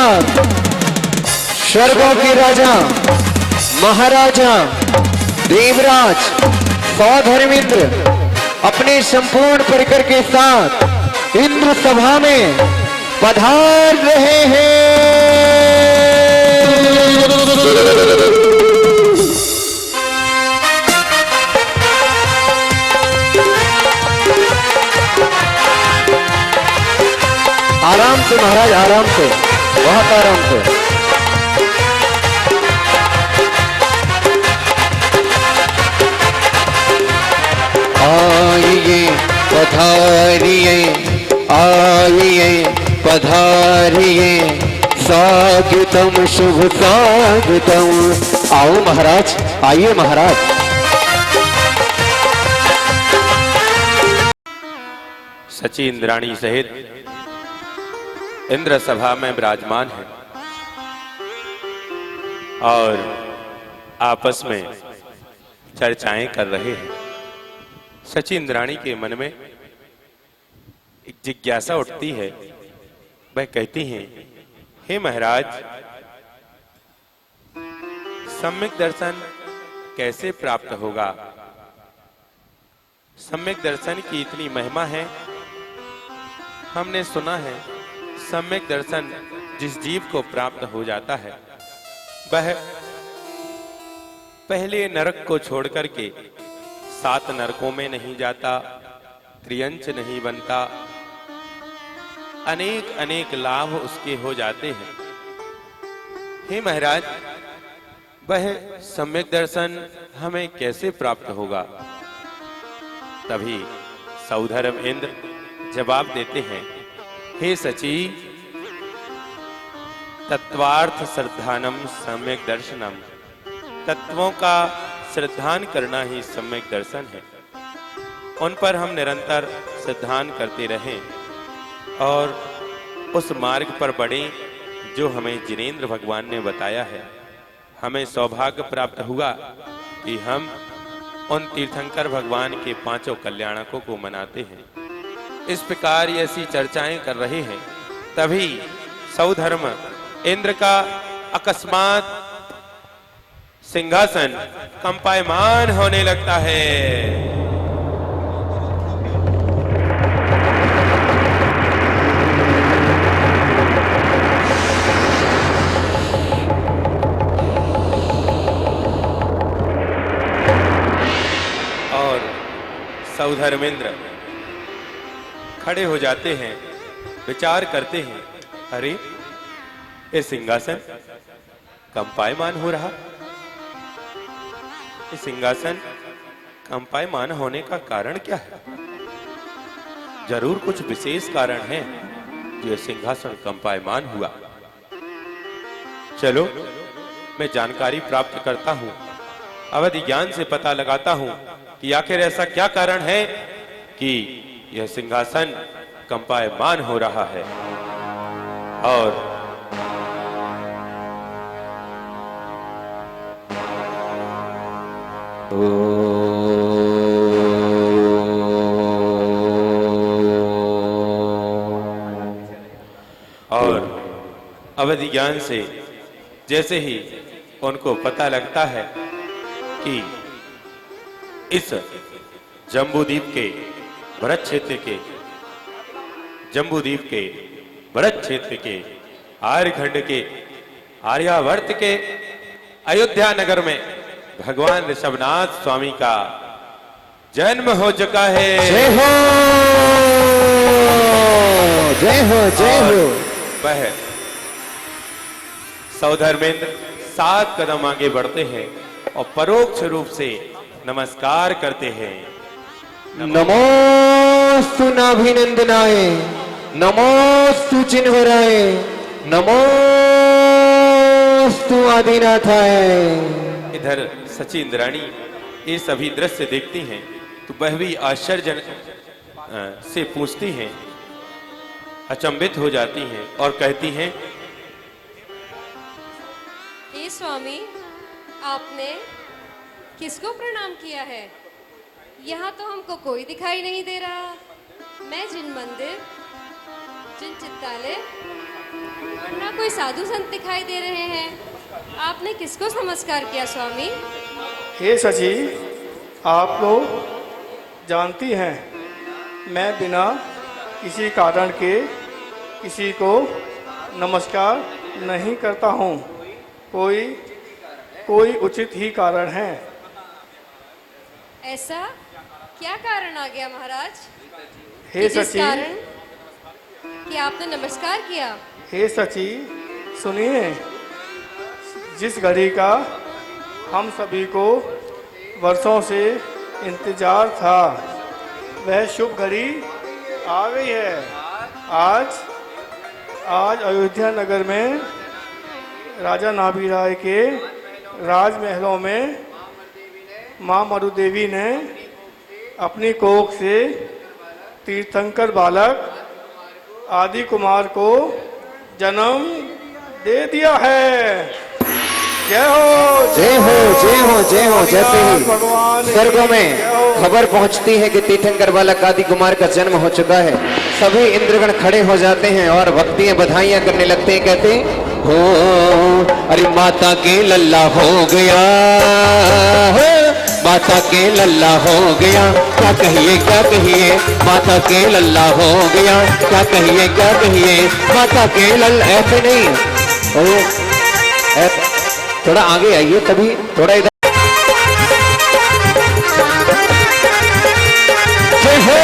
साथ स्वर्गों के राजा महाराजा देवराज सौधर्मेंद्र अपने संपूर्ण परिकर के साथ इंद्र सभा में पधार रहे हैं। आराम से महाराज, आराम से, बहुत आराम से। आइए पधारिए, आइए पधारिए, स्वागतम शुभ स्वागतम। आओ महाराज, आइए महाराज। सची इंद्राणी सहित इंद्र सभा में विराजमान है और आपस में चर्चाएं कर रहे हैं। सची इंद्राणी के मन में एक जिज्ञासा उठती है। वह कहती हैं, हे महाराज, सम्यक दर्शन कैसे प्राप्त होगा? सम्यक दर्शन की इतनी महिमा है। हमने सुना है सम्यक दर्शन जिस जीव को प्राप्त हो जाता है वह पहले नरक को छोड़कर के 7 नरकों में नहीं जाता, त्रियंच नहीं बनता, अनेक अनेक लाभ उसके हो जाते हैं। हे महाराज, वह सम्यक दर्शन हमें कैसे प्राप्त होगा? तभी सौधर्म इंद्र जवाब देते हैं, हे सची, तत्वार्थ श्रद्धानम सम्यक दर्शनम। तत्वों का श्रद्धान करना ही सम्यक दर्शन है। उन पर हम निरंतर श्रद्धान करते रहें और उस मार्ग पर बढ़ें जो हमें जिनेंद्र भगवान ने बताया है। हमें सौभाग्य प्राप्त हुआ कि हम उन तीर्थंकर भगवान के 5 कल्याणकों को मनाते हैं। इस प्रकार ऐसी चर्चाएं कर रहे हैं। तभी सौधर्म इंद्र का अकस्मात सिंहासन कंपायमान होने लगता है। और सौधर्मेंद्र खड़े हो जाते हैं, विचार करते हैं, अरे ये सिंहासन कंपायमान हो रहा। ये सिंहासन कंपायमान होने का कारण क्या है? जरूर कुछ विशेष कारण है जो सिंहासन कंपायमान हुआ। चलो मैं जानकारी प्राप्त करता हूं, अवधि ज्ञान से पता लगाता हूं कि आखिर ऐसा क्या कारण है कि यह सिंहासन कंपायमान हो रहा है। और अवधि ज्ञान से जैसे ही उनको पता लगता है कि इस जम्बूद्वीप के भरत क्षेत्र के जम्बूद्वीप के भरत क्षेत्र के आर्यखंड के आर्यावर्त के अयोध्या नगर में भगवान ऋषभनाथ स्वामी का जन्म हो चुका है। जय हो, जय हो, जय हो। वह सौधर्मेंद्र 7 कदम आगे बढ़ते हैं और परोक्ष रूप से नमस्कार करते हैं। नमोस्तु नाभिनंदनाय, नमोस्तु चिन्वराय, नमोस्तु आदिनाथाय। इधर सची इंद्राणी ये सभी दृश्य देखती हैं तो वह भी आश्चर्य से पूछती हैं, अचंभित हो जाती हैं और कहती हैं, हे स्वामी, आपने किसको प्रणाम किया है? यहाँ तो हमको कोई दिखाई नहीं दे रहा। मैं जिन मंदिर, जिन चित्तालय वरना कोई साधु संत दिखाई दे रहे हैं। आपने किसको नमस्कार किया स्वामी? हे सची, आप लोग जानती हैं मैं बिना किसी कारण के किसी को नमस्कार नहीं करता हूँ। कोई उचित ही कारण है। ऐसा क्या कारण आ गया महाराज? हे कि जिस सची, कारण कि आपने नमस्कार किया? हे सची सुनिए, जिस घड़ी का हम सभी को वर्षों से इंतजार था वह शुभ घड़ी आ गई है। आज अयोध्या नगर में राजा नाभि राय के राजमहलों में माँ मरु देवी ने अपनी कोख से तीर्थंकर बालक आदि कुमार को जन्म दे दिया है। जय हो जय हो जय हो जय हो। जैसे ही भगवान की स्वर्गों में जय हो। खबर पहुंचती है कि तीर्थंकर बालक आदि कुमार का जन्म हो चुका है, सभी इंद्रगण खड़े हो जाते हैं और भक्तियां बधाइयां करने लगते हैं। कहते हैं हो अरे माता के लल्ला हो गया, हो माता के लल्ला हो गया। क्या कहिए माता के लल्ला हो गया। क्या कहिए माता के लल्ला। ऐसे नहीं थोड़ा आगे आइए, तभी थोड़ा इधर। जय हो।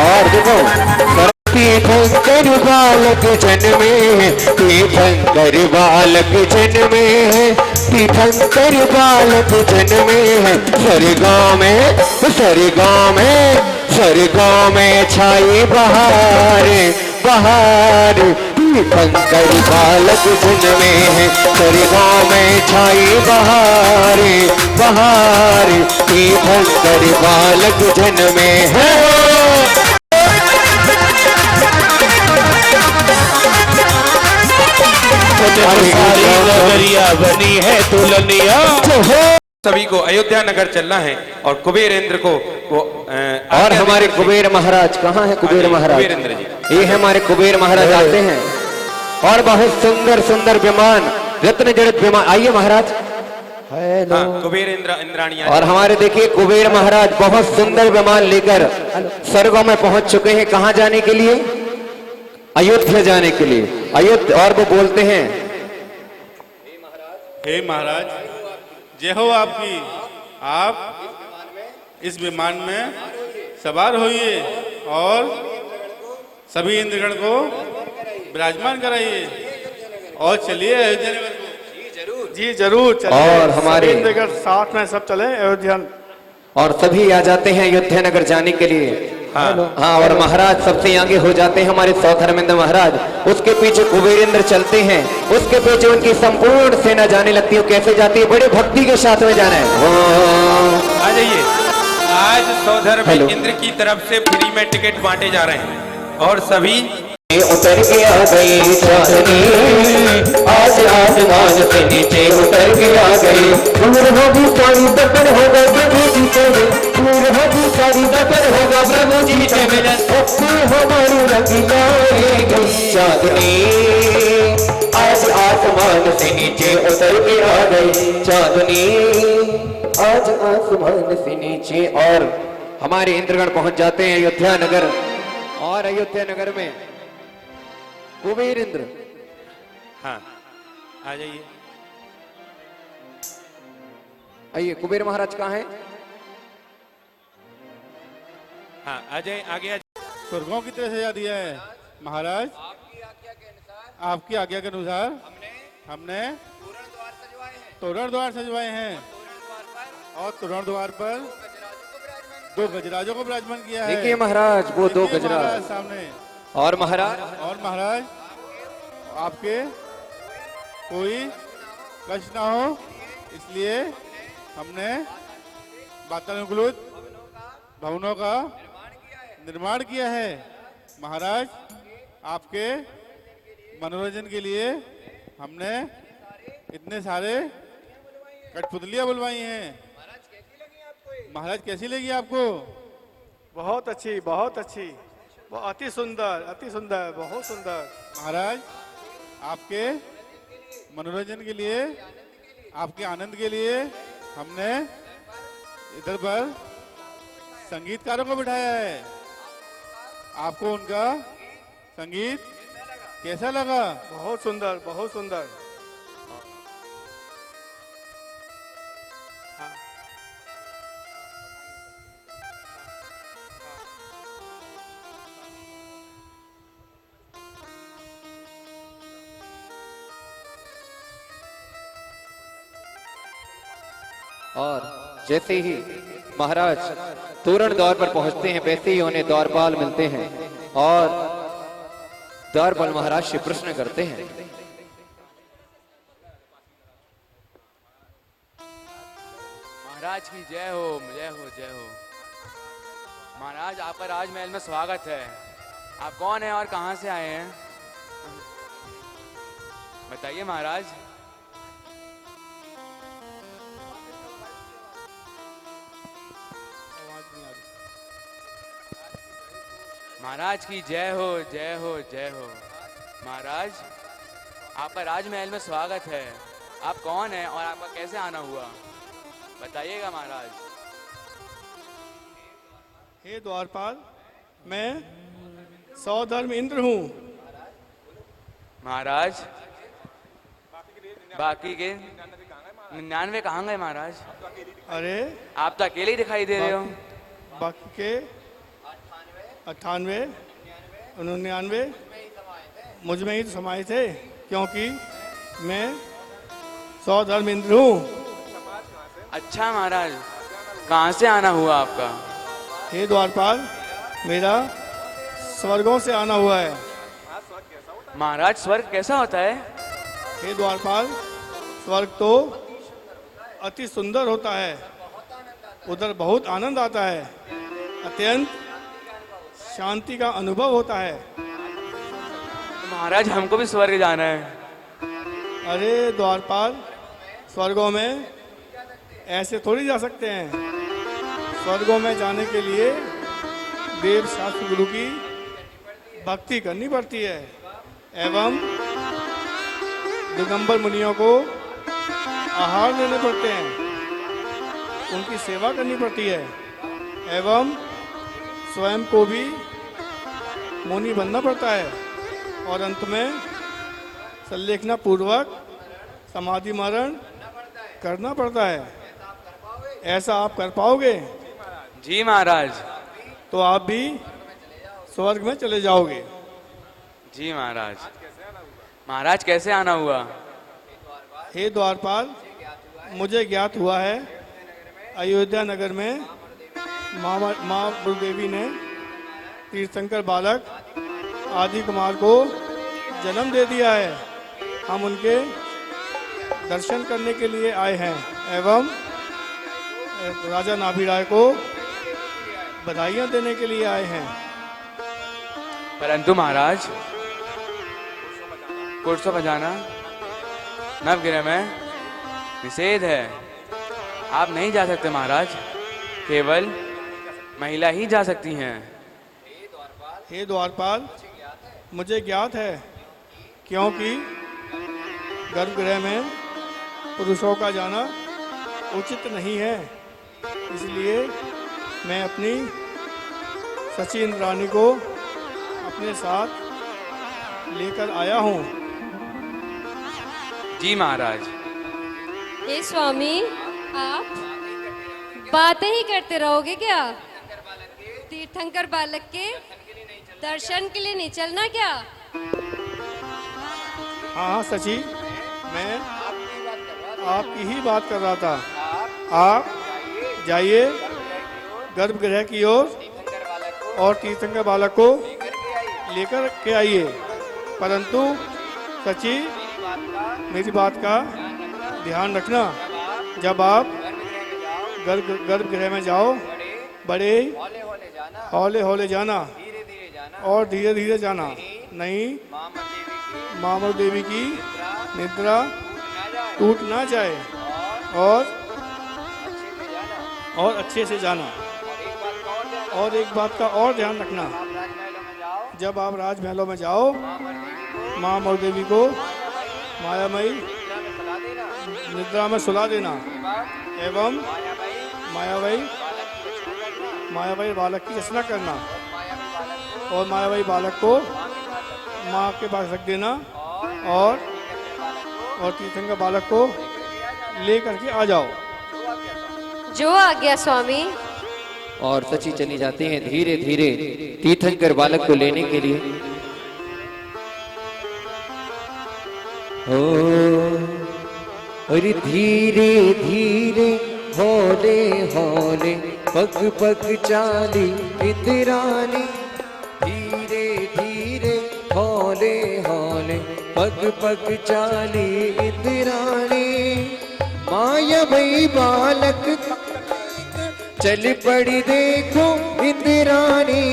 और देखो तीर्थंकर बालक जन्मे हैं, तीर्थंकर बालक जन्मे हैं, तीर्थंकर बालक जन्मे हैं। स्वर्गों में छाई बहार तीर्थंकर बालक जन्मे हैं। स्वर्गों में छाई बहार तीर्थंकर बालक जन्मे हैं। नगरिया बनी है दुल्हनिया। सभी को अयोध्या नगर चलना है और कुबेर इंद्र को वो और हमारे कुबेर महाराज कहाँ है? कुबेर महाराज, कुबेर इंद्र जी, ये है हमारे कुबेर महाराज आते हैं और बहुत सुंदर सुंदर विमान, रत्न जड़ित विमान। आइए महाराज। हेलो। हाँ, कुबेर इंद्र इंद्राणी। और हमारे देखिए कुबेर महाराज बहुत सुंदर विमान लेकर स्वर्गों में पहुंच चुके हैं। कहाँ जाने के लिए? अयोध्या जाने के लिए। अयोध्या। और वो बोलते हैं हे महाराज, जय हो आपकी। आप इस विमान में सवार होइए और सभी इंद्रगण को विराजमान कराइए और चलिए अयोध्या नगर को। जी जरूर चलिए। और हमारे इंद्रगण साथ में सब चले अयोध्या। और सभी आ जाते हैं अयोध्या नगर जाने के लिए। हाँ, और महाराज सबसे आगे हो जाते हैं हमारे सौधर्मेंद्र महाराज। उसके पीछे कुबेर इंद्र चलते हैं, उसके पीछे उनकी संपूर्ण सेना जाने लगती है। कैसे जाती है? बड़े भक्ति के साथ में जाना है। आ जाइए। आज सौधर्म इंद्र की तरफ से फ्री में टिकट बांटे जा रहे हैं और सभी उतर के आ गई चांदनी, आज आसमान से नीचे उतर के आ गई। होगी सारी दफन होगा प्रभु जी से, होगी सारी दफन होगा प्रभु जी से मिलन। हमारी रंग आएगी चांदनी, आज आसमान से नीचे उतर के आ गई चांदनी, आज आसमान से नीचे। और हमारे इंद्रगण पहुंच जाते हैं अयोध्या नगर। और अयोध्या नगर में कुबेर इंद्र। हाँ, आ जाइए। आइए। कुबेर महाराज कहाँ हैं? हाँ, आ जाए। आगे स्वर्गों की तरह सजा दिया है महाराज। आपकी आज्ञा के अनुसार हमने तोरण द्वार सजवाए हैं और तोरण द्वार पर 2 गजराजों को विराजमान किया है। देखिए महाराज, वो 2 गजराज सामने। और महाराज आपके कोई कष्ट ना हो इसलिए हमने वातानुकूलित भवनों का निर्माण किया है। महाराज, आपके मनोरंजन के लिए हमने इतने सारे कठपुतलियां बुलवाई हैं। महाराज कैसी लगी आपको? बहुत अच्छी, बहुत अच्छी, वो अति सुंदर, अति सुंदर, बहुत सुंदर। महाराज आपके मनोरंजन के लिए, आपके आनंद के लिए हमने इधर पर संगीतकारों को बिठाया है। आपको उनका संगीत कैसा लगा? बहुत सुंदर, बहुत सुंदर। और जैसे ही महाराज तोरण द्वार पर पहुंचते हैं वैसे ही उन्हें द्वारपाल मिलते हैं और द्वारपाल महाराज से प्रश्न करते हैं। महाराज की जय हो, जय हो, जय हो। महाराज आपका राजमहल में स्वागत है। आप कौन हैं और कहां से आए हैं? बताइए महाराज। महाराज की जय हो, जय हो, जय हो। महाराज आपका राजमहल में स्वागत है। आप कौन हैं और आपका कैसे आना हुआ? बताइएगा महाराज। हे द्वारपाल, मैं सौधर्म इंद्र हूँ। महाराज बाकी के 99 कहाँ गए महाराज? अरे आप तो अकेले ही दिखाई दे रहे हो। बाकी के 98, 99 मुझ में ही तो समाये थे, क्योंकि मैं सौधर्म इंद्र हूँ। अच्छा महाराज, कहाँ से आना हुआ आपका? हे द्वारपाल, मेरा स्वर्गों से आना हुआ है। महाराज स्वर्ग कैसा होता है? हे द्वारपाल, स्वर्ग तो अति सुंदर होता है। उधर बहुत आनंद आता है, अत्यंत शांति का अनुभव होता है। महाराज हमको भी स्वर्ग जाना है। अरे द्वारपाल, स्वर्गों में ऐसे थोड़ी जा सकते हैं। स्वर्गों में जाने के लिए देव शास्त्र गुरु की भक्ति करनी पड़ती है एवं दिगंबर मुनियों को आहार देने पड़ते हैं, उनकी सेवा करनी पड़ती है एवं स्वयं को भी मुनि बनना पड़ता है और अंत में संलेखना पूर्वक समाधि मरण करना पड़ता है। ऐसा आप कर पाओगे जी महाराज। तो आप भी स्वर्ग में चले जाओगे। जी महाराज। महाराज कैसे आना हुआ? हे द्वारपाल, मुझे ज्ञात हुआ है अयोध्या नगर में माँ गुरुदेवी ने तीर्थंकर बालक आदि कुमार को जन्म दे दिया है। हम उनके दर्शन करने के लिए आए हैं एवं राजा नाभिराय को बधाइयाँ देने के लिए आए हैं। परंतु महाराज कुर्सों बजाना नवग्रह में निषेध है। आप नहीं जा सकते महाराज, केवल महिला ही जा सकती हैं। हे द्वारपाल, मुझे ज्ञात है, क्योंकि गर्भगृह में पुरुषों का जाना उचित नहीं है, इसलिए मैं अपनी सची इंद्राणी को अपने साथ लेकर आया हूँ। जी महाराज। हे स्वामी, आप बातें ही करते रहोगे क्या? तीर्थंकर बालक के दर्शन के लिए नहीं चलना क्या? हाँ सची, मैं आपकी ही बात कर रहा था। आप जाइए गर्भगृह की ओर और तीर्थंकर बालक को लेकर के आइए। परंतु सची, मेरी बात का ध्यान रखना, जब आप गर्भगृह में जाओ बड़े हौले हौले जाना और धीरे धीरे जाना, नहीं मामर देवी की निद्रा टूट ना जाए और अच्छे से जाना। और एक बात का और ध्यान रखना, जब आप राजमहलों में जाओ, माँ मोर देवी को मायामयी निद्रा में सुला देना एवं मायावही बालक की रचना करना और मायावही बालक को माँ के पास रख देना और तीर्थंकर बालक को ले करके आ जाओ। जो आ गया स्वामी। और सची चली जाती हैं धीरे धीरे तीर्थंकर बालक को लेने के लिए। अरे धीरे धीरे हौले हौले पग पग चाली इंद्राणी, धीरे धीरे हौले हौले पग पग चाली इंद्राणी, मायामयी बालक चल पड़ी देखो इंद्राणी,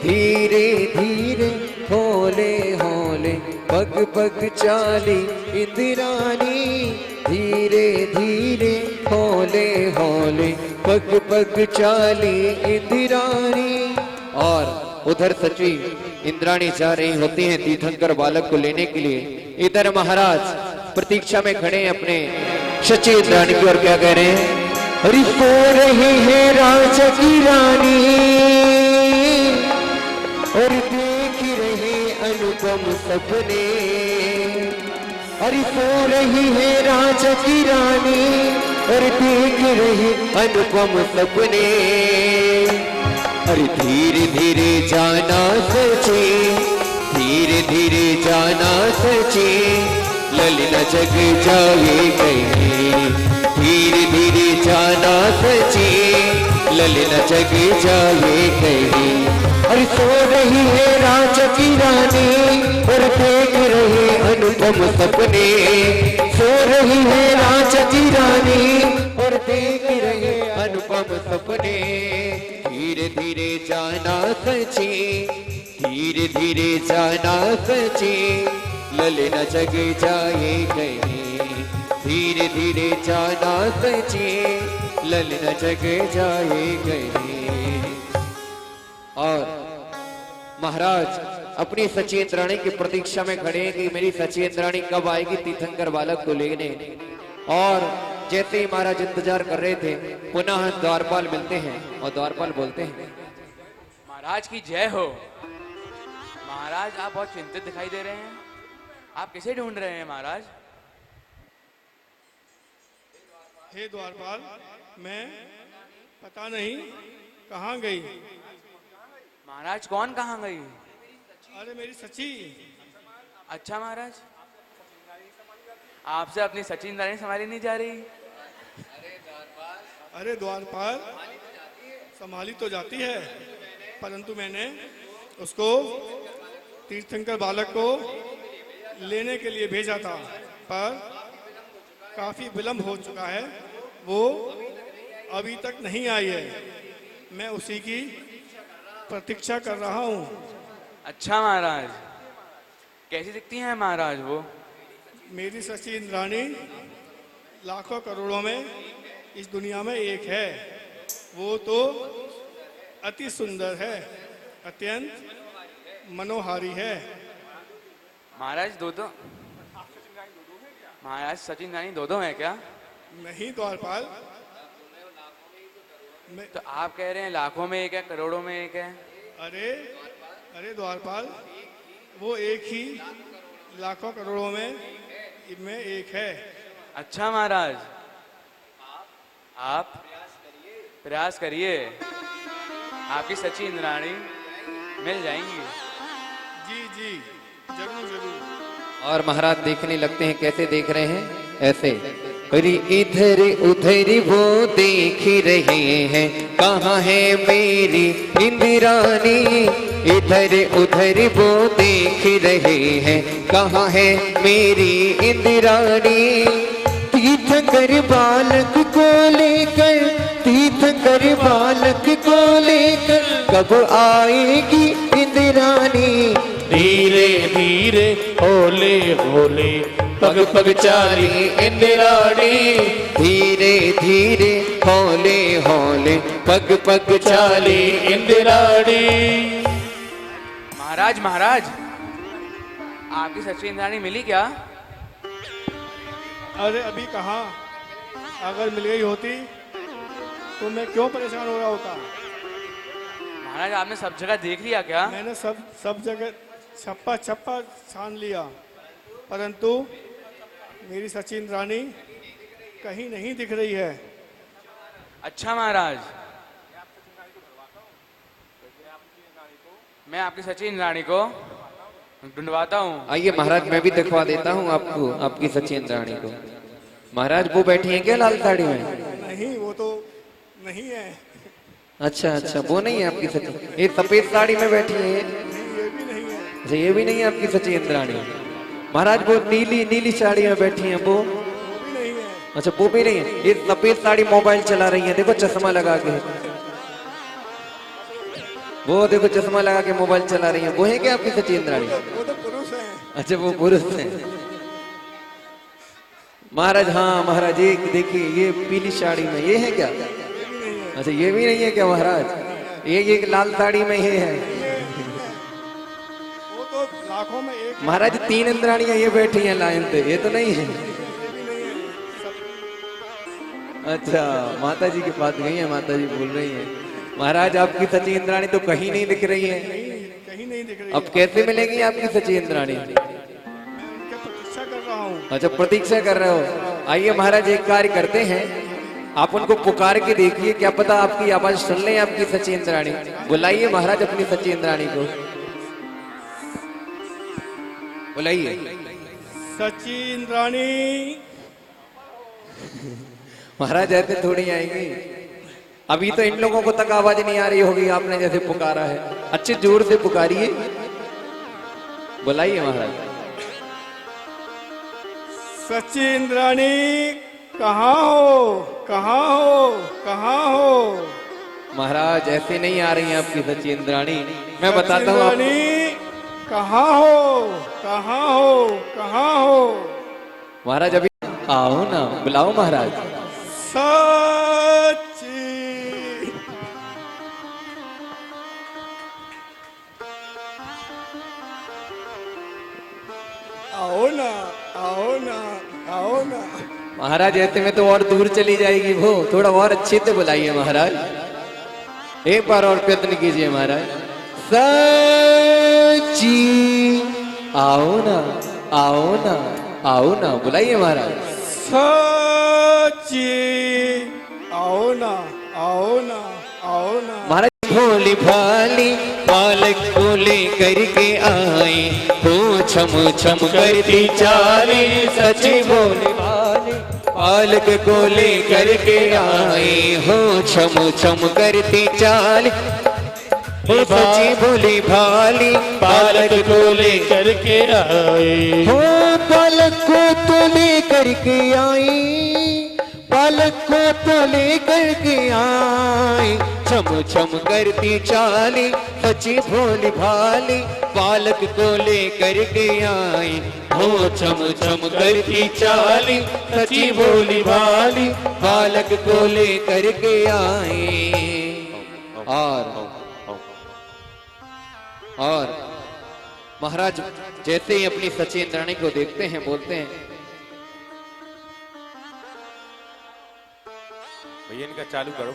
धीरे धीरे हौले हौले पग पग चाली इंद्राणी, धीरे धीरे हौले हौले पग पग चाली इंद्राणी। और उधर सची इंद्राणी जा रही होती हैं तीर्थंकर बालक को लेने के लिए। इधर महाराज प्रतीक्षा में खड़े हैं अपने सची इंद्राणी की। और क्या कह रहे हैं? अरे सो रही है राजा की रानी और देख रहे अनुपम सपने, अरे सो रही है राजा की रानी और देख रहे अनुपम सपने, अरे धीरे धीरे जाना सचे, धीरे धीरे जाना सचे, ललिता जग जाए कहीं, धीरे धीरे जाना सचे, ललिता जग जाए कहीं, अरे सो रही है राजा की रानी और देख रहे अनुपम सपने, सो रही है राजा की रानी और देख रहे अनुपम सपने, धीरे धीरे जाना सचे, धीरे धीरे जाना सचे, ललिता जग जाए कहीं, धीरे धीरे जाना सचे, ललिता जग जाए कहीं। और महाराज अपनी सची इंद्राणी की प्रतीक्षा में खड़े हैं कि मेरी सची इंद्राणी कब आएगी तीर्थंकर बालक को लेने। और जैसे ही महाराज इंतजार कर रहे थे, पुनः द्वारपाल मिलते हैं और द्वारपाल बोलते हैं, महाराज की जय हो। महाराज आप बहुत चिंतित दिखाई दे रहे हैं, आप किसे ढूंढ रहे हैं महाराज? हे द्वारपाल, मैं पता नहीं कहाँ गई। महाराज कौन कहाँ गई? अरे मेरी सची। अच्छा महाराज, आपसे अपनी सची इंद्राणी संभाली नहीं जा रही? अरे द्वारपाल, संभाली तो जाती है, परंतु मैंने उसको तीर्थंकर बालक को लेने के लिए भेजा था, पर काफी विलंब हो चुका है, वो अभी तक नहीं आई है। मैं उसी की प्रतीक्षा कर रहा हूँ। अच्छा महाराज, कैसी दिखती हैं महाराज वो? मेरी सची इंद्राणी लाखों करोड़ों में इस दुनिया में एक है। वो तो अति सुंदर है, अत्यंत मनोहारी है। महाराज दो महाराज सची इंद्राणी दो है क्या? नहीं द्वारपाल, तो आप कह रहे हैं लाखों में एक है, करोड़ों में एक है। अरे द्वारपाल, वो एक ही लाखों करोड़ों में एक है। अच्छा महाराज, आप प्रयास करिए, आपकी सच्ची इंद्राणी मिल जाएंगी। जी जी, जरूर जरूर। और महाराज देखने लगते हैं। कैसे देख रहे हैं? ऐसे, अरे इधर उधर वो देख रहे हैं, कहाँ है मेरी इंद्राणी, इधर उधर वो देख रहे हैं, कहाँ है मेरी इंद्राणी, तीर्थंकर बालक को लेकर, तीर्थंकर बालक को लेकर कब आएगी इंद्राणी, धीरे धीरे होले होले पग पग चाली इंद्राणी, धीरे धीरे हौले हौले पग पग चाली इंद्राणी। महाराज महाराज, आपकी सच्ची इंद्राणी मिली क्या? अरे अभी कहाँ, अगर मिल गई होती तो मैं क्यों परेशान हो रहा होता। महाराज आपने सब जगह देख लिया क्या? मैंने सब जगह छप्पा छप्पा छान लिया, परंतु मेरी सच्ची इंद्राणी कहीं नहीं दिख रही है। अच्छा महाराज, मैं आपकी सच्ची इंद्राणी को ढूंढवाता हूँ। आइए महाराज, मैं भी दिखवा देता हूँ आपको आपकी सच्ची इंद्राणी को। महाराज वो बैठी हैं क्या लाल साड़ी में? नहीं, वो तो नहीं है। अच्छा अच्छा, वो नहीं है आपकी सच्ची, ये सफेद साड़ी में बैठी है। ये भी नहीं है। अच्छा, ये भी नहीं है आपकी सच्ची इंद्राणी। महाराज वो नीली नीली साड़ी में बैठी हैं वो? वो भी नहीं है। अच्छा, वो भी नहीं है। ये सफेद साड़ी मोबाइल चला रही है, देखो चश्मा लगा के। वो देखो चश्मा लगा के मोबाइल चला रही है, वो है क्या आपकी सच्ची इंद्राणी? वो तो पुरुष है। अच्छा, वो पुरुष है। महाराज हाँ महाराज, ये देखिए ये पीली साड़ी में ये है क्या? अच्छा, ये भी नहीं है क्या महाराज? ये लाल साड़ी में ये है। वो तो लाखों में एक। महाराज 3 इंद्राणियां ये बैठी हैं लाइन पे, ये तो नहीं है। अच्छा, माता जी के पास गई है, माता जी बोल रही है महाराज आपकी सच्ची इंद्राणी तो कहीं नहीं दिख रही है। कहीं नहीं दिख रही। अब कैसे मिलेगी आपकी सच्ची इंद्राणी? मैं उनकी प्रतीक्षा कर रहा हूँ। अच्छा, प्रतीक्षा कर रहे हो। आइए महाराज, एक कार्य करते हैं, आप उनको पुकार के देखिए, क्या पता आपकी आवाज सुन ले आपकी सच्ची इंद्राणी। बुलाइए महाराज अपनी सच्ची इंद्राणी को, बुलाइए। सच्ची इंद्राणी। महाराज ऐसे थोड़ी आएंगी, अभी तो इन लोगों को तक आवाज नहीं आ रही होगी आपने जैसे पुकारा है। अच्छे जोर से पुकारिए, बुलाइए महाराज। सच्ची इंद्राणी, कहाँ हो, कहाँ हो, कहाँ हो? महाराज ऐसे नहीं आ रही है आपकी सच्ची इंद्राणी, मैं बताता हूँ। इंद्राणी, कहाँ हो, कहाँ हो, कहाँ हो? महाराज अभी आओ ना, बुलाओ महाराज। सच्ची। आओ ना, आओ ना, आओ ना। महाराज ऐसे में तो और दूर चली जाएगी वो, थोड़ा और अच्छे से बुलाइए महाराज। एक बार और प्रयत्न कीजिए महाराज। सच्ची, आओ ना, आओ ना, आओ ना, बुलाइए महाराज। सच्ची, आओ ना, आओ ना, आओ ना। महाराज भोली भाली बालक को लेकर के आई, हो छम छम करती चाली, सच्ची भोली भाली बालक को लेकर के आई, हो छम छम करती चाली, हो सच्ची भोली भाली बालक को लेकर के आई, हो बालक को तो लेकर के आई, बालक को तो लेकर के आई, छम छम करती चाली, सच्ची भोली भाली बालक को लेकर के आई, हो छम छम करती चाली, सच्ची भोली भाली बालक को लेकर के आई। और महाराज जैसे ही अपनी सच्ची इंद्राणी को देखते हैं, बोलते हैं, भैया इनका चालू करो।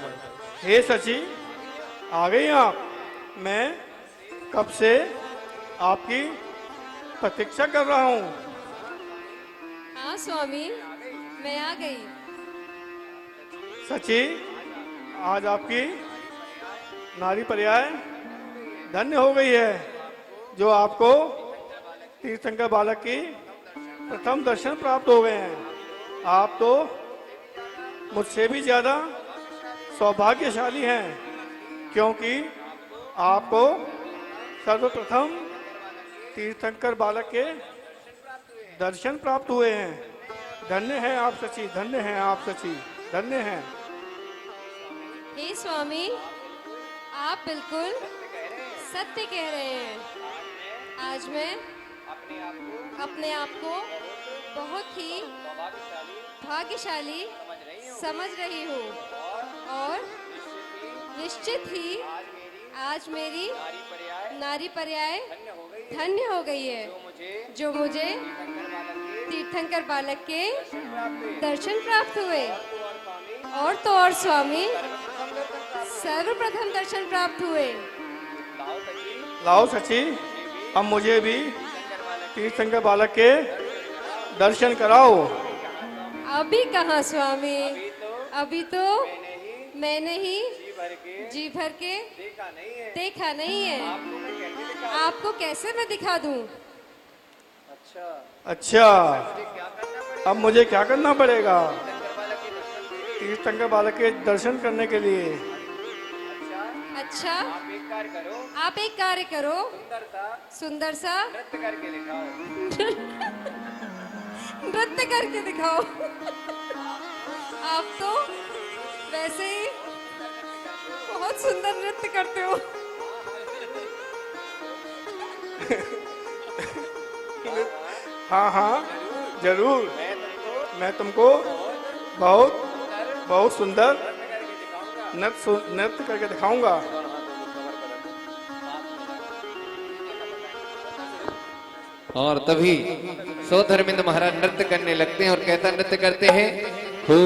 हे सची, आ गई आप? मैं कब से आपकी प्रतीक्षा कर रहा हूँ। हाँ स्वामी, मैं आ गई। सची, आज आपकी नारी पर्याय धन्य हो गई है, जो आपको तीर्थंकर बालक की प्रथम दर्शन प्राप्त हो गए हैं। आप तो मुझसे भी ज्यादा सौभाग्यशाली हैं, क्योंकि आपको सर्वप्रथम तीर्थंकर बालक के दर्शन प्राप्त हुए हैं। धन्य हैं आप सची, धन्य हैं आप सची, धन्य हैं। हे स्वामी, आप बिल्कुल सत्य कह रहे हैं। आज मैं अपने आप को बहुत ही भाग्यशाली समझ रही हूँ और निश्चित ही आज मेरी नारी पर्याय धन्य हो गई है जो मुझे तीर्थंकर बालक के दर्शन प्राप्त हुए। और तो और स्वामी सर्वप्रथम दर्शन प्राप्त हुए। लाओ सची, अब मुझे भी तीर्थंकर बालक के दर्शन कराओ। अभी कहाँ स्वामी, अभी तो मैंने ही जी भर के देखा नहीं है। आपको कैसे मैं दिखा दूं? अच्छा, अब मुझे क्या करना पड़ेगा तीर्थंकर बालक के दर्शन करने के लिए? अच्छा, आप एक कार्य करो, सुंदर सा नृत्य करके दिखाओ। आप तो वैसे ही बहुत सुंदर नृत्य करते हो। हाँ हाँ जरूर, मैं तुमको बहुत बहुत सुंदर नृत्य करके दिखाऊंगा। और तभी सौधर्मिंद महाराज नृत्य करने लगते हैं और कहता नृत्य करते हैं, हो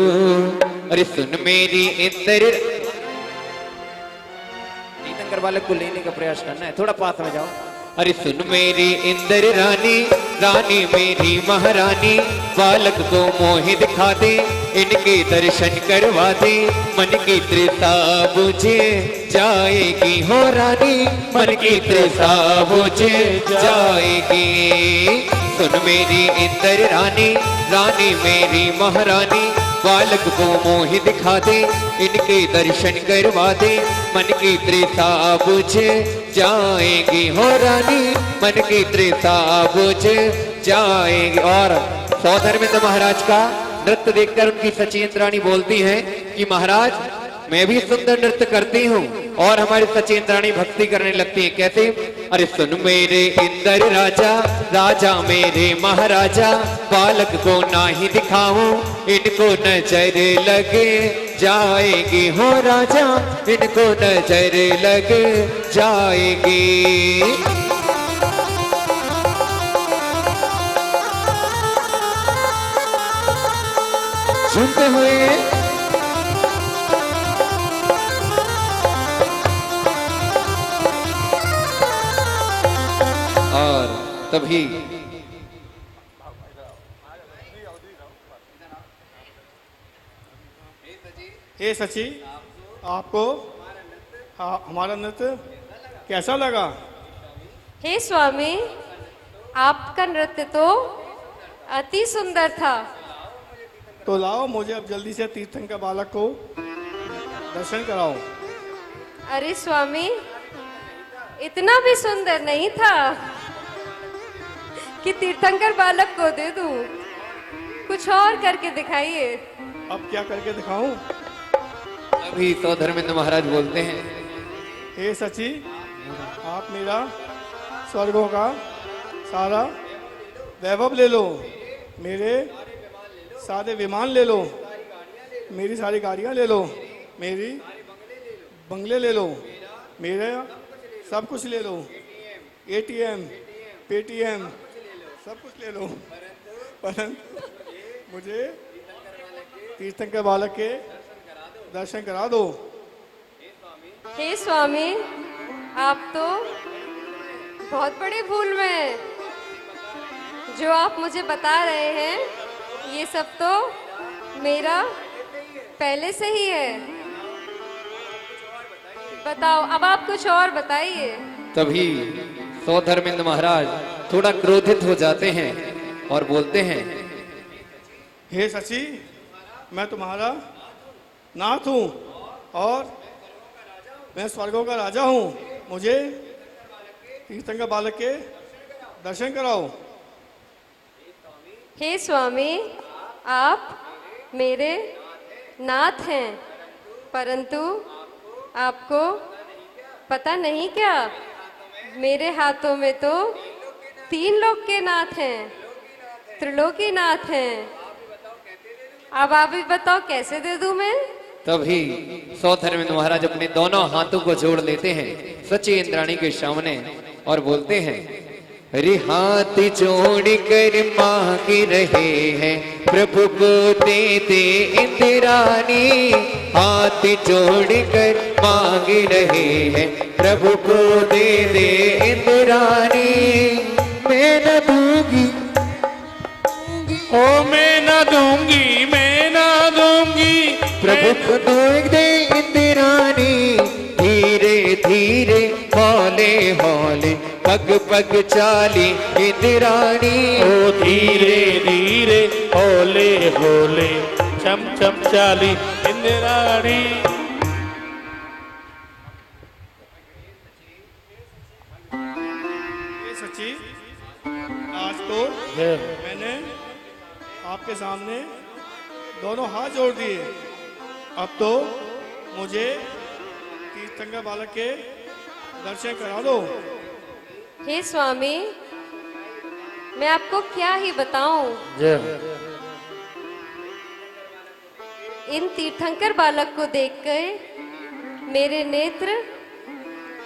अरे सुन मेरी इंद्र। तीर्थंकर बालक को लेने का प्रयास करना है, थोड़ा पास में जाओ। अरे सुन मेरी इंद्र रानी, रानी मेरी महारानी, बालक को मोहि दिखा दे, इनके दर्शन करवा दे, मन की तृषा बुझे जाएगी हो रानी, मन की तृषा बुझे जाएगी। सुन मेरी इंद्र रानी, रानी मेरी महारानी, बालक को मोहि दिखा दे, इनके दर्शन करवा दे, मन की तृषा बुझे जाएगी हो रानी, मन की तृषा बुझे जाएगी। और सौधर्मिंद महाराज का नृत्य देखकर उनकी सचेंद्राणी बोलती हैं कि महाराज मैं भी सुंदर नृत्य करती हूँ। और हमारी सचेंद्राणी भक्ति करने लगती है। कैसे? अरे सुन मेरे इंद्र राजा, राजा मेरे महाराजा, बालक को ना ही दिखाऊं, इनको नजर लगे जाएगी हो राजा, इनको नजर लगे जाएगी। सुनते हुए और तभी हे सची, आपको हमारा नृत्य कैसा लगा? हे स्वामी, आपका नृत्य तो अति सुंदर था। तो लाओ मुझे अब जल्दी से तीर्थंकर बालक को दर्शन कराओ। अरे स्वामी, इतना भी सुंदर नहीं था कि तीर्थंकर बालक को दे दूं। कुछ और करके दिखाइए। अब क्या करके दिखाऊं? अभी सौधर्मिंद महाराज बोलते हैं, हे सची, आप मेरा स्वर्गों का सारा वैभव ले लो, मेरे सारे विमान ले लो, मेरी सारी गाड़ियाँ ले लो, मेरी बंगले ले लो, मेरा सब कुछ ले लो, ATM, पेटीएम सब कुछ ले लो, परंतु मुझे तीर्थंकर बालक के दर्शन करा दो। हे स्वामी, आप तो बहुत बड़ी भूल में हैं। जो आप मुझे बता रहे हैं ये सब तो मेरा पहले से ही है। बताओ, अब आप कुछ और बताइए। तभी सौधर्मिंद महाराज थोड़ा क्रोधित हो जाते हैं और बोलते हैं, हे सची, मैं तुम्हारा नाथ हूँ और मैं स्वर्गों का राजा हूँ, मुझे तीर्थंकर बालक के दर्शन कराओ। हे स्वामी, आप मेरे नाथ हैं, परंतु आपको पता नहीं क्या, मेरे हाथों में तो तीन लोक के नाथ हैं, त्रिलोकी नाथ हैं। अब आप भी बताओ कैसे दे दूं मैं? तभी सौधर्मेंद्र महाराज अपने दोनों हाथों को जोड़ लेते हैं सची इंद्राणी के सामने और बोलते हैं, अरे हाथ जोड़ कर मांग रहे हैं प्रभु को दे दे इंद्राणी। हाथ जोड़ कर मांग रहे हैं प्रभु को दे दे इंद्राणी। मैं न दूंगी, ओ मैं न दूंगी, मैं न दूंगी, प्रभु को दे इंद्राणी। धीरे धीरे हौले हौले पग पग चाली इंद्राणी। ओ धीरे धीरे होले होले चम चम चाली इंद्राणी। ये सच्ची, आज तो मैंने आपके सामने दोनों हाथ जोड़ दिए। अब तो मुझे तीर्थंकर बालक के दर्शन करा दो। हे स्वामी, मैं आपको क्या ही बताऊं। इन तीर्थंकर बालक को देखकर मेरे नेत्र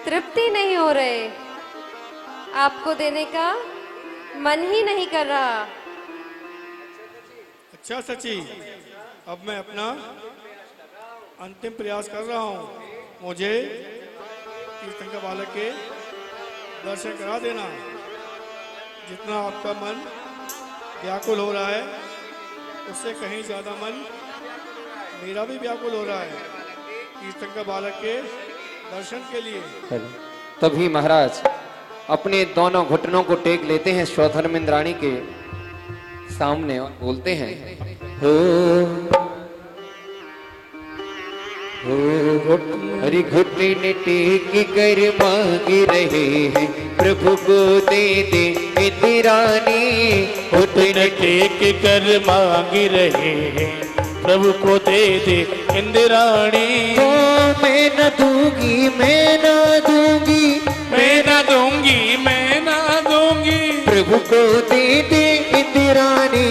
तृप्ति नहीं हो रहे, आपको देने का मन ही नहीं कर रहा। अच्छा सची, अब मैं अपना अंतिम प्रयास कर रहा हूँ। मुझे तीर्थंकर बालक के दर्शन करा देना। जितना आपका मन व्याकुल हो रहा है, उससे कहीं ज़्यादा मन मेरा भी व्याकुल हो रहा है तीर्थंकर बालक के दर्शन के लिए। तभी महाराज अपने दोनों घुटनों को टेक लेते हैं सौधर्म इंद्राणी के सामने और बोलते हैं, हो हरि घुटने टेक कर मांग रहे हैं प्रभु को दे दे इंद्राणी। घुटने टेक कर मांग रहे हैं प्रभु को दे दे इंद्राणी। ओ मैं न दूंगी, मैं न दूंगी, मैं न दूंगी, मैं न दूंगी, प्रभु को दे दे इंद्राणी।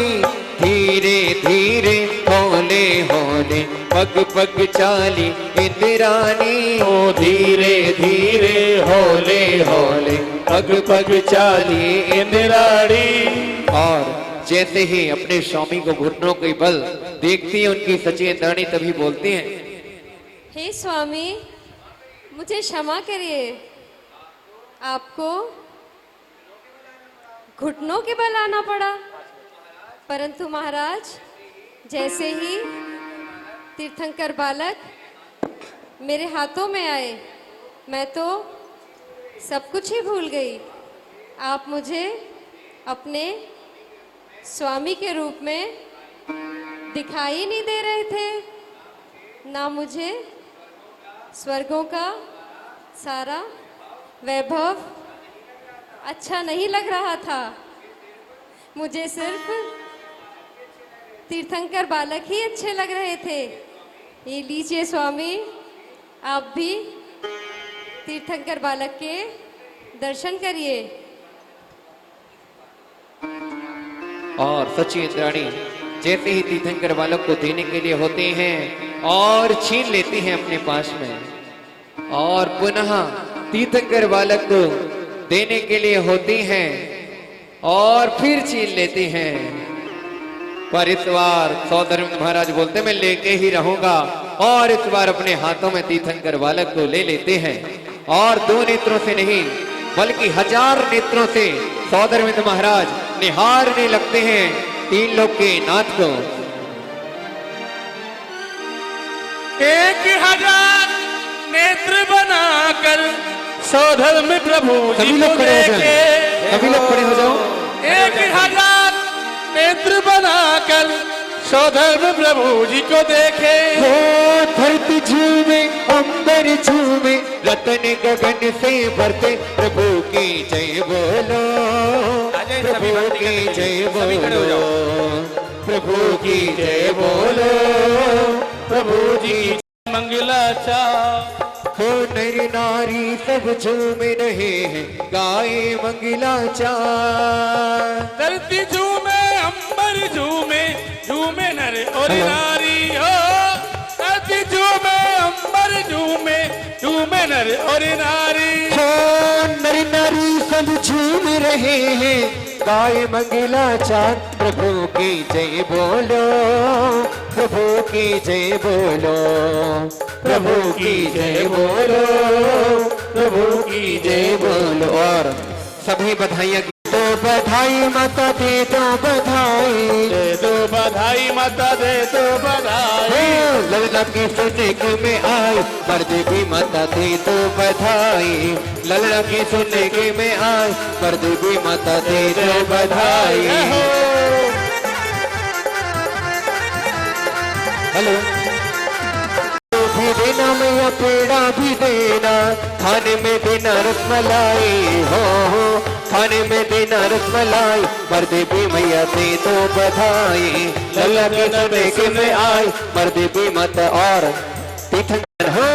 धीरे धीरे हौले हौले पग पग चाली इंद्राणी। ओ धीरे धीरे होले होले पग पग चाली इंद्राणी। और जैसे ही अपने स्वामी को घुटनों के बल देखती है उनकी सची इंद्राणी, तभी बोलती हैं, हे स्वामी, मुझे क्षमा करिए, आपको घुटनों के बल आना पड़ा। परंतु महाराज, जैसे ही तीर्थंकर बालक मेरे हाथों में आए, मैं तो सब कुछ ही भूल गई। आप मुझे अपने स्वामी के रूप में दिखाई नहीं दे रहे थे, ना मुझे स्वर्गों का सारा वैभव अच्छा नहीं लग रहा था। मुझे सिर्फ तीर्थंकर बालक ही अच्छे लग रहे थे। ये लीजिए स्वामी, आप भी तीर्थंकर बालक के दर्शन करिए। और सची इंद्राणी जैसे ही तीर्थंकर बालक को देने के लिए होते हैं और छीन लेती हैं अपने पास में, और पुनः तीर्थंकर बालक को देने के लिए होती हैं और फिर छीन लेती हैं। पर इस बार सौधर्म महाराज बोलते मैं लेके ही रहूंगा, और इस बार अपने हाथों में तीर्थंकर बालक को ले लेते हैं और 2 नेत्रों से नहीं बल्कि 1000 नेत्रों से सौधर्म महाराज निहारने लगते हैं 3 लोक के नाथ को। 1000 नेत्र बनाकर सौधर्म प्रभु जी सभी को लोग खड़े हो देखे। जाओ, सभी लोग खड़े हो जाओ। 1000 नेत्र बनाकर सौधर्म प्रभु जी को देखे। हो धरती झूमे अंबर झूमे रतन गगन से भरते प्रभु की जय बोलो, प्रभु की जय बोलो, प्रभु की जय बोलो, प्रभु जी मंगलाचा हो नर नारी सब झूम रहे हैं गाए मंगला चार। धरती झूमे अंबर झूमे झूमे नर और नारी हो। धरती झूमे अंबर झूमे झूमे नर और नारी। हो नर नारी सब झूम रहे हैं गाए मंगला चार। प्रभु की जय बोलो, प्रभु की जय बोलो, प्रभु की जय बोलो, प्रभु की जय बोलो। और सभी बधाइयाँ दो, बधाई माता दे दो बधाई, दे दो बधाई माता दे दो बधाई। ललना की सुनने में आई पर देवी माता दे दो बधाई। ललना की सुनने में आई पर देवी माता दे दो बधाई। हेलो भी देना मैया पेड़ा भी देना, खाने में देना रसमलाई हो, खाने में देना रसमलाई पर देवी मैया दे दो बधाई। लल्ला के सुनने में आई पर देवी माता और तीर्थंकर हो।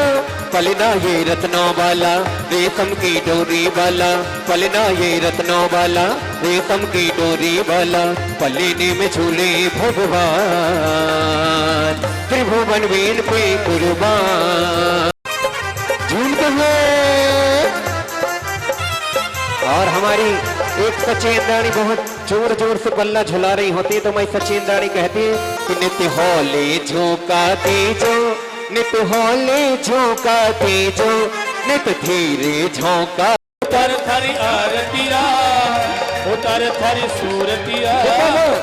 पलना ये रत्नों वाला रेशम की डोरी वाला, पलना ये रत्नों वाला रेशम की डोरी वाला, पलने में झूले भगवान त्रिभुवन वीर पे कुर्बान झूलते हुए। और हमारी एक सचिन रानी बहुत जोर जोर से बल्ला झुला रही होती है, तो मैं सचिन रानी कहती है कि नित्य होले झोंका दीजो, नित्य होले झोंका दीजो, नित्य धीरे झोंका। उतर थरी आरतिया, उतर थरी सूरतिया।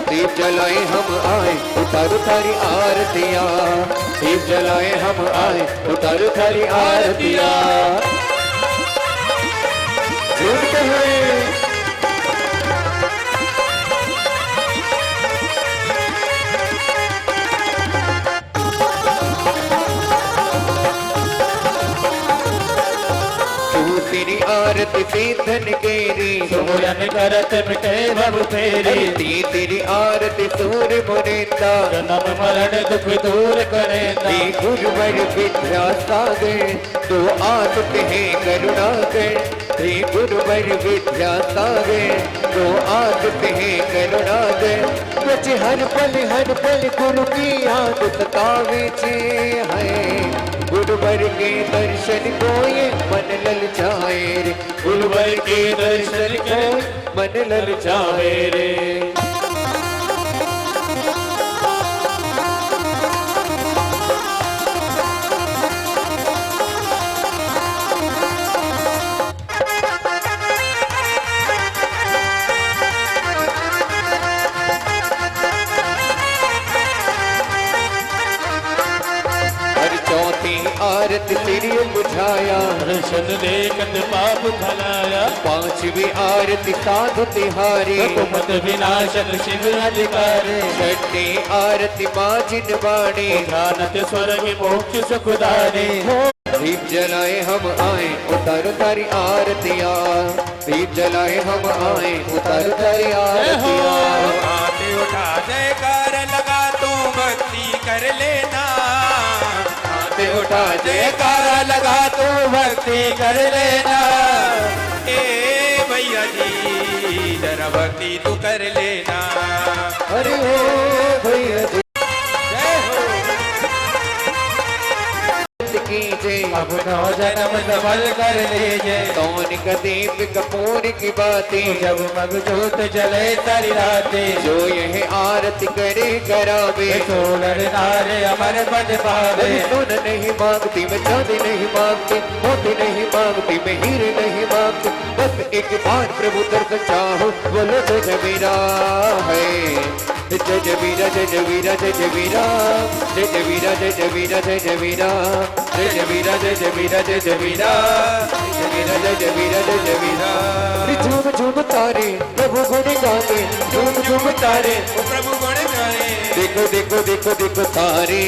दीप जलाए हम आए उतर थारी आरतिया, दीप जलाए हम आए उतर थारी आरतिया। झूमते हुए तेरी आरती सीधन केरी, सोयन करत मिटे भव फेरी। तेरी आरती सूर मुरेंदा, जन्म मरण दुख दूर करेंदा। गुरुवर विद्या सागर तो आदत है करुणाकर। श्री गुरुवर विद्या सागर तो आदत है करुणाकर। बच हर पल गुरु की याद सतावे है। गुरुवर के दर्शन को ये मन ललचाए रे, गुरुवर के दर्शन को मन ललचाए रे। आरती तेरी बुझाया, दर्शन देखत पाप खलाया। पांचवी आरती साधु तिहारी, हुकूमत विनाशक शिव अधिकारी। छठी आरती माँ जिनवाणी, ध्यानत स्वर्ग मोक्ष सुखदारी। दीप जलाए हम आए उतर तारी आरतिया, दीप जलाए हम आए उतर तारी आरतिया। आते उठा जयकार लगा तू भक्ति कर लेना, उठा जयकारा लगा तू भक्ति कर लेना। ए भैया जी जरा भक्ति तू कर लेना। अरे हो भैया जी जय हो की जय। अब नौ जन्म सफल कर लीजिए। कौन कदीप कपूर की बातें, जब मग जोत जले सारी रातें। जो यह आरती करे करावे, तो नर नारे अमर पद पावे। सुन नहीं मांगती मैं चांदी नहीं मांगती, मोती नहीं मांगती मैं हीरे नहीं मांगती। बस एक बार प्रभु दर्शन चाहो, बोलो जय जबीरा है। जय जबीरा जय जबीरा जय जबीरा जय जबीरा जय जबीरा जय जबीरा जय जबीरा जय जबीरा जय जबीरा जबीरा जय जबीरा जय जबीरा। झूम झूम तारे प्रभु गुण गाते, झूम झूम तारे प्रभु गुण गाए। देखो देखो देखो देखो तारे।